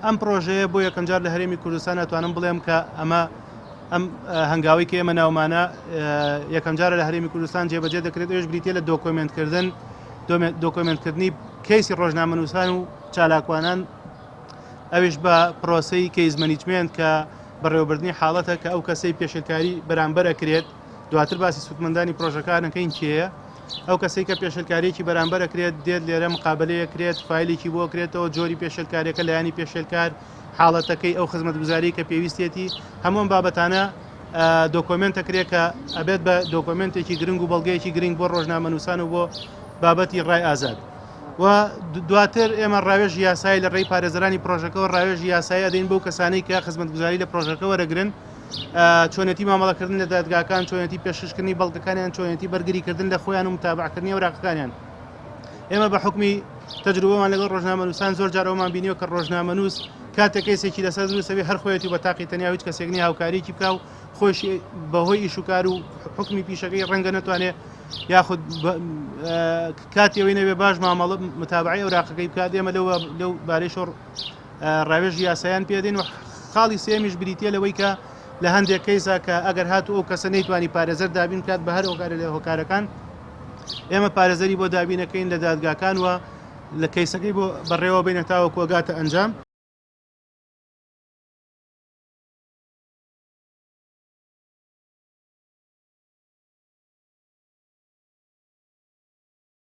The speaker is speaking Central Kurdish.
ئەم پرۆژەیە بۆ یەکەم جار لە هەرێمی کوردستان ئەتوانم بڵێم کە ئەم هەنگاوی کە ئێمە ناومانە یەکەم جارە لە هەرێمی کوردستان جێبەجێ دەکرێت ئێش بریتە لە دۆکۆمنتکردنی کەیسی ڕۆژنامەنووسان و چالاکوانان ئەویش بە پرۆسەی کەیس مەنیجمنت کە بەڕێوەبردننی حاڵەتە کە ئەو کەسەی پێشلکاری بەرامبەر ئەکرێت دواتر باسی سوودمەندانی پرۆژەکانەکەین چیەیە ئەو کەسەی کە پێشلکارێکی بەرامبەر ئەکرێت دێت لێرە مقابلەیەکرێت فایلێکی بۆ کرێتەوە جۆری پێشلکارێکە لایانی پێشلکار حاڵەتەکەی ئەو خزمەتگوزاری کە پێویستێتی هەموو بابەتانە دۆکۆمنتەکرێت کە ئەبێت بە دۆکۆمنتێکی گرنگ و بەڵگەیەکی گرنگ بۆ ڕۆژنامەنووسان و بۆ بابەتی ڕای ئازاد و دواتر ئێمە ڕاوێژ یاسایی لە ڕێی پارێزەرانی پرۆژەکەەوە ڕاوێژ یاسایی ئەدەین بەو کەسانەی کە خزمەتگوزاری لە پرۆژەکە وەرەگرن چۆنێتی مامەڵەکردن لە دادگاکان چۆنێتی پێشکردنی بەڵگەکانیان چۆنێتی بەرگریکردن لە خۆیان و متابعکردنی وراقەکانیان ئێمە بە حکمی تەجروبەمان لەگەڵ ڕۆژنامەنووسان زۆر جارەوەمان بینیوە کە ڕۆژنامەنووس کاتێک کەسێکی لەسەر دروستەوێ هەر خۆیەتی بە تاقی تەنیا هیچ کەسێکنی هاوکاریکی بکە و خۆش بەهۆی ئیشوکار و حکمی پیشەکەی ڕەنگە نەتوانێت یاخود کاتێوەی نەوێ باش مامەڵە متابعی ئەوراقەکەی بکات ئێمە لەو بارەی شۆڕ ڕاوێژ یاسایان پێدەین و خاڵی سێمیش بریتە لەوەی کە لە هەندێک کەیسا کە ئەگەر هاتو ئەو کەسە نەیتوانی پارێزەر دابین کات بە هەر هۆکارە لە هۆکارەکان ئێمە پارێزەری بۆ دابینەکەین لە دادگاکان وە لە کەیسەکەی بۆ بەڕێوە بینێتاوە کۆگاتە ئەنجام